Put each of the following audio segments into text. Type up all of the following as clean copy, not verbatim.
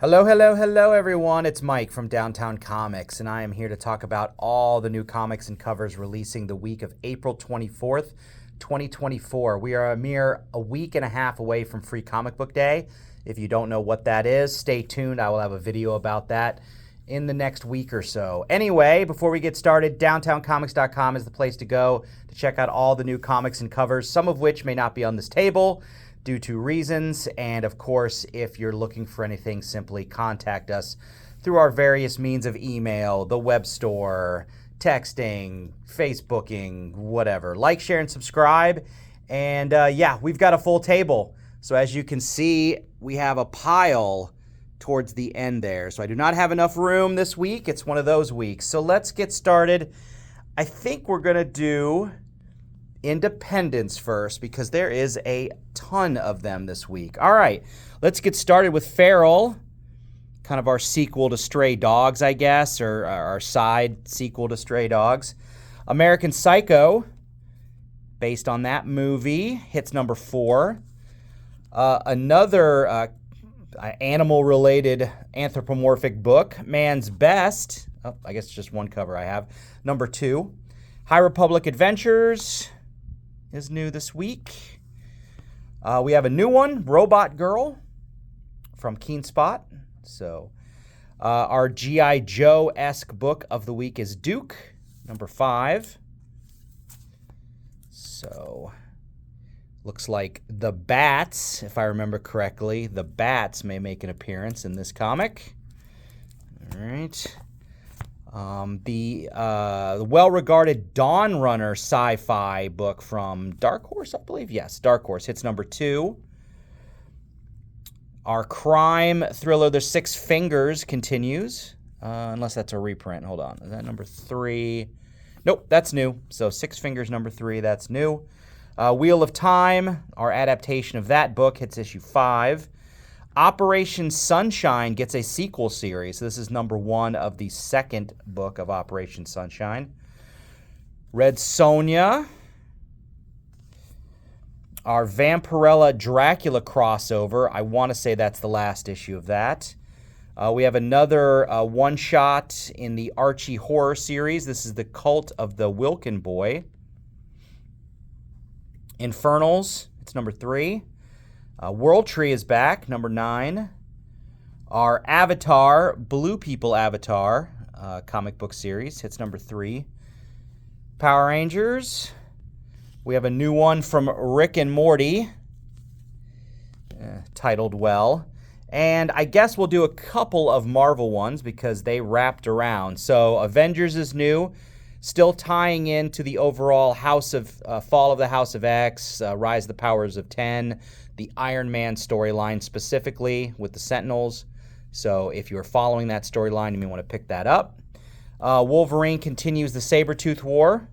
Hello, hello, hello, everyone. It's Mike from Downtown Comics, and I am here to talk about all the new comics and covers releasing the week of April 24th, 2024. We are a week and a half away from Free Comic Book Day. If you don't know what that is, stay tuned. I will have a video about that in the next week or so. Anyway, before we get started, downtowncomics.com is the place to go to check out all the new comics and covers, some of which may not be on this table due to reasons. And of course, if you're looking for anything, simply contact us through our various means of email, the web store, texting, Facebooking, whatever. Like, share, and subscribe. And yeah, we've got a full table. So as you can see, we have a pile towards the end there. So I do not have enough room this week. It's one of those weeks. So let's get started. I think we're going to do Independents first because there is a ton of them this week. All right, let's get started with Feral, kind of our sequel to Stray Dogs, I guess, or our side sequel to Stray Dogs. American Psycho, based on that movie, hits number 4. Another animal-related anthropomorphic book, Man's Best. Oh, I guess it's just one cover I have. Number 2. High Republic Adventures is new this week. We have a new one, Robot Girl from Keen Spot. So our G.I. Joe-esque book of the week is Duke, number 5. So looks like the Bats, if I remember correctly, the Bats may make an appearance in this comic. All right. The well-regarded Dawn Runner sci-fi book from Dark Horse, I believe. Yes, Dark Horse hits number 2. Our crime thriller, The Six Fingers, continues. Unless that's a reprint. Hold on. Is that number 3? Nope, that's new. So Six Fingers, number 3, that's new. Wheel of Time, our adaptation of that book, hits issue 5. Operation Sunshine gets a sequel series. So this is number 1 of the second book of Operation Sunshine. Red Sonja, our Vampirella Dracula crossover. I want to say that's the last issue of that. We have another one-shot in the Archie horror series. This is The Cult of the Wilkin Boy. Infernals, it's number 3. World Tree is back, number 9. Our Avatar, Blue People Avatar comic book series hits number 3. Power Rangers, we have a new one from Rick and Morty, titled well. And I guess we'll do a couple of Marvel ones because they wrapped around. So Avengers is new, still tying into the overall Fall of the House of X, Rise of the Powers of 10, the Iron Man storyline specifically with the Sentinels. So if you're following that storyline, you may want to pick that up. Wolverine continues the Sabretooth War.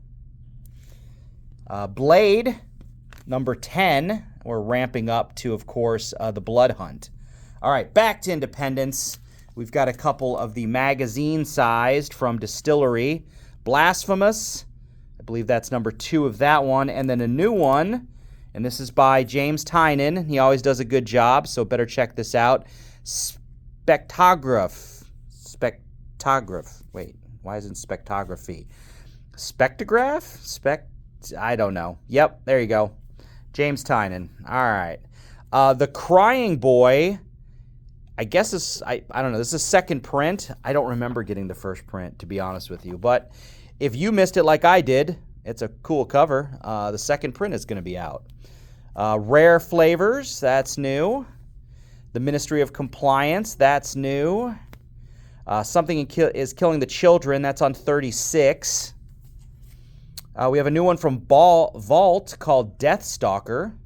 Blade, number 10. We're ramping up to, of course, the Blood Hunt. All right, back to Independence. We've got a couple of the magazine-sized from Distillery. Blasphemous, I believe that's number 2 of that one. And then a new one, and this is by James Tynion. He always does a good job, so better check this out. Spectograph. Wait, why isn't Spectography? Spectograph? I don't know. Yep, there you go. James Tynion. All right. The Crying Boy, I guess this, I don't know. This is a second print. I don't remember getting the first print, to be honest with you. But if you missed it like I did, it's a cool cover. The second print is going to be out. Rare Flavors, that's new. The Ministry of Compliance, that's new. Something is Killing the Children, that's on 36. We have a new one from Vault called Deathstalker.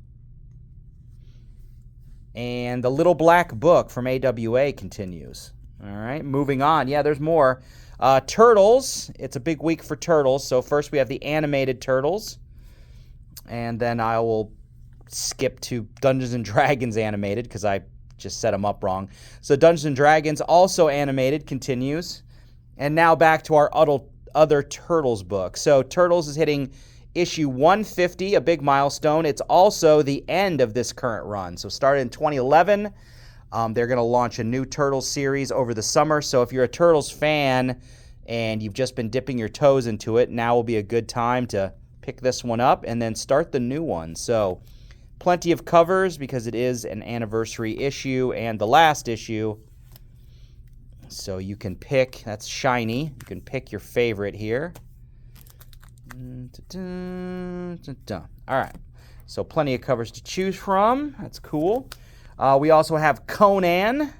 And The Little Black Book from AWA continues. All right, moving on. Yeah, there's more. Turtles. It's a big week for Turtles. So first we have the animated Turtles. And then I will skip to Dungeons & Dragons animated because I just set them up wrong. So Dungeons & Dragons, also animated, continues. And now back to our other Turtles book. So Turtles is hitting issue 150, a big milestone. It's also the end of this current run. So started in 2011. They're going to launch a new Turtles series over the summer. So if you're a Turtles fan and you've just been dipping your toes into it, now will be a good time to pick this one up and then start the new one. So plenty of covers because it is an anniversary issue and the last issue. So you can pick, that's shiny, you can pick your favorite here. All right, so plenty of covers to choose from. That's cool. We also have Conan.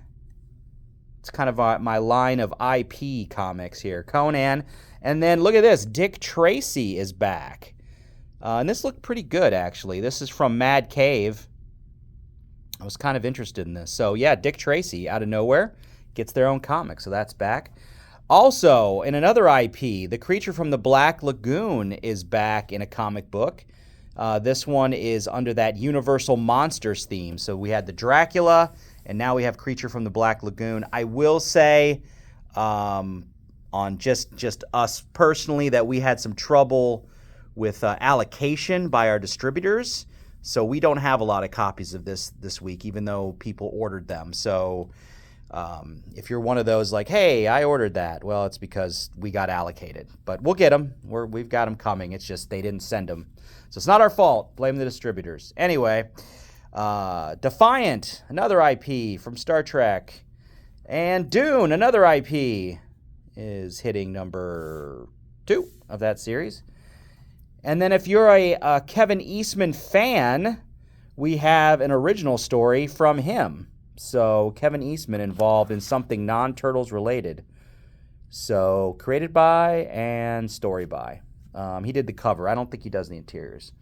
It's kind of my line of IP comics here. Conan. And then look at this. Dick Tracy is back. And this looked pretty good, actually. This is from Mad Cave. I was kind of interested in this. So, yeah, Dick Tracy, out of nowhere, gets their own comic. So that's back. Also, in another IP, the Creature from the Black Lagoon is back in a comic book. This one is under that Universal Monsters theme. So we had the Dracula, and now we have Creature from the Black Lagoon. I will say, on just us personally, that we had some trouble with allocation by our distributors. So we don't have a lot of copies of this week, even though people ordered them. So if you're one of those like, hey, I ordered that, well, it's because we got allocated. But we'll get them. We've got them coming. It's just they didn't send them. So it's not our fault. Blame the distributors. Anyway, Defiant, another IP from Star Trek. And Dune, another IP, is hitting number 2 of that series. And then if you're a Kevin Eastman fan, we have an original story from him. So Kevin Eastman involved in something non-Turtles related. So created by and story by. He did the cover. I don't think he does the interiors.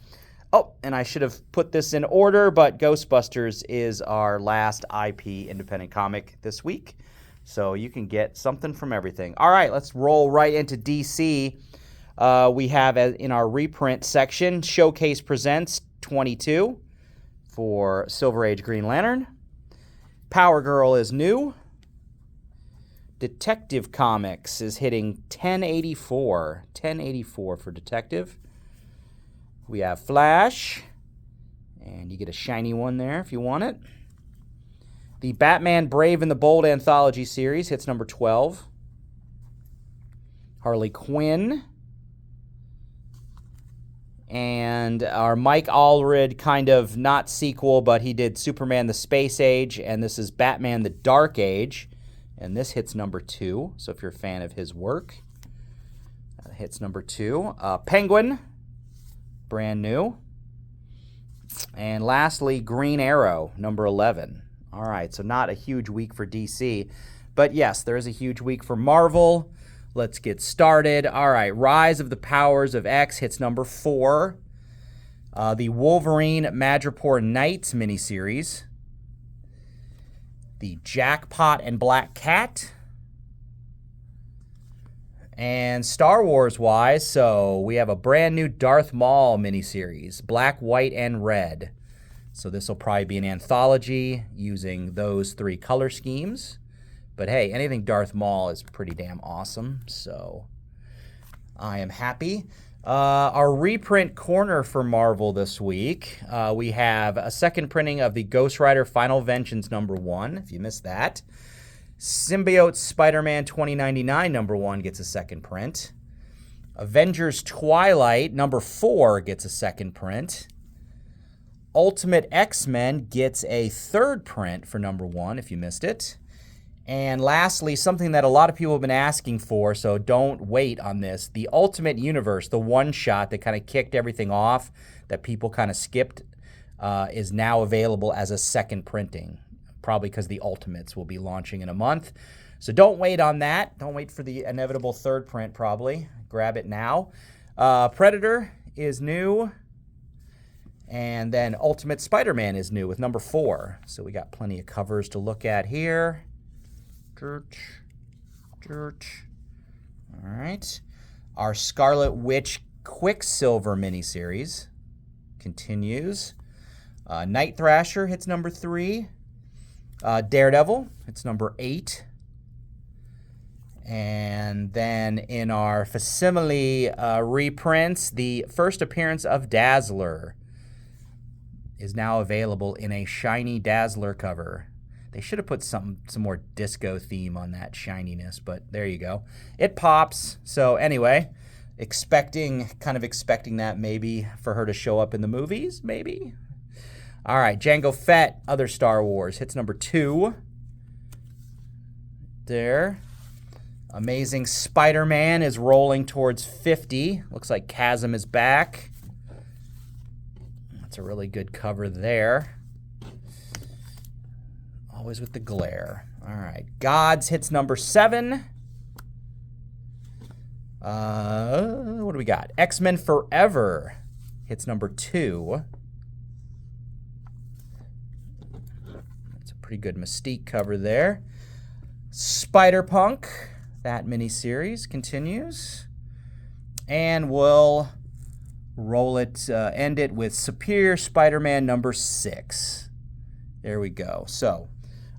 Oh, and I should have put this in order, but Ghostbusters is our last IP independent comic this week. So you can get something from everything. All right, let's roll right into DC. We have in our reprint section, Showcase Presents 22 for Silver Age Green Lantern. Power Girl is new. Detective Comics is hitting 1084. 1084 for Detective. We have Flash. And you get a shiny one there if you want it. The Batman Brave and the Bold anthology series hits number 12. Harley Quinn. And our Mike Allred kind of not sequel, but he did Superman the Space Age, and this is Batman the Dark Age. And this hits number 2, so if you're a fan of his work, hits number 2. Penguin, brand new. And lastly, Green Arrow, number 11. All right, so not a huge week for DC, but yes, there is a huge week for Marvel. Let's get started. All right, Rise of the Powers of X hits number 4. The Wolverine Madripoor Knights miniseries. The Jackpot and Black Cat. And Star Wars-wise, so we have a brand new Darth Maul miniseries, Black, White, and Red. So this will probably be an anthology using those 3 color schemes. But hey, anything Darth Maul is pretty damn awesome, so I am happy. Our reprint corner for Marvel this week, we have a second printing of the Ghost Rider Final Vengeance number 1, if you missed that. Symbiote Spider-Man 2099 number 1 gets a second print. Avengers Twilight number 4 gets a second print. Ultimate X-Men gets a third print for number 1, if you missed it. And lastly, something that a lot of people have been asking for, so don't wait on this. The Ultimate Universe, the one-shot that kind of kicked everything off, that people kind of skipped, is now available as a second printing, probably because the Ultimates will be launching in a month. So don't wait on that. Don't wait for the inevitable third print, probably. Grab it now. Predator is new. And then Ultimate Spider-Man is new with number 4. So we got plenty of covers to look at here. Church. All right. Our Scarlet Witch Quicksilver miniseries continues. Night Thrasher hits number 3. Daredevil hits number 8. And then in our facsimile reprints, the first appearance of Dazzler is now available in a shiny Dazzler cover. They should have put some more disco theme on that shininess, but there you go. It pops. So anyway, kind of expecting that maybe for her to show up in the movies, maybe. All right, Jango Fett, other Star Wars, hits number 2. There. Amazing Spider-Man is rolling towards 50. Looks like Chasm is back. That's a really good cover there. Always with the glare. All right. Gods hits number 7. What do we got? X-Men Forever hits number 2. That's a pretty good Mystique cover there. Spider-Punk, that miniseries continues. And we'll end it with Superior Spider-Man number 6. There we go. So,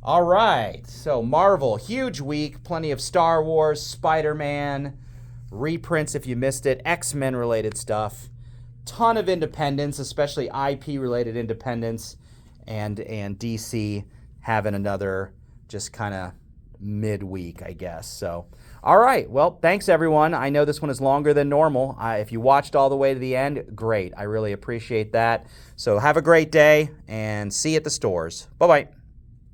all right. So, Marvel, huge week. Plenty of Star Wars, Spider-Man, reprints if you missed it, X-Men related stuff. Ton of independents, especially IP-related independents. And DC having another just kind of midweek, I guess. So, all right. Well, thanks, everyone. I know this one is longer than normal. If you watched all the way to the end, great. I really appreciate that. So have a great day and see you at the stores. Bye-bye.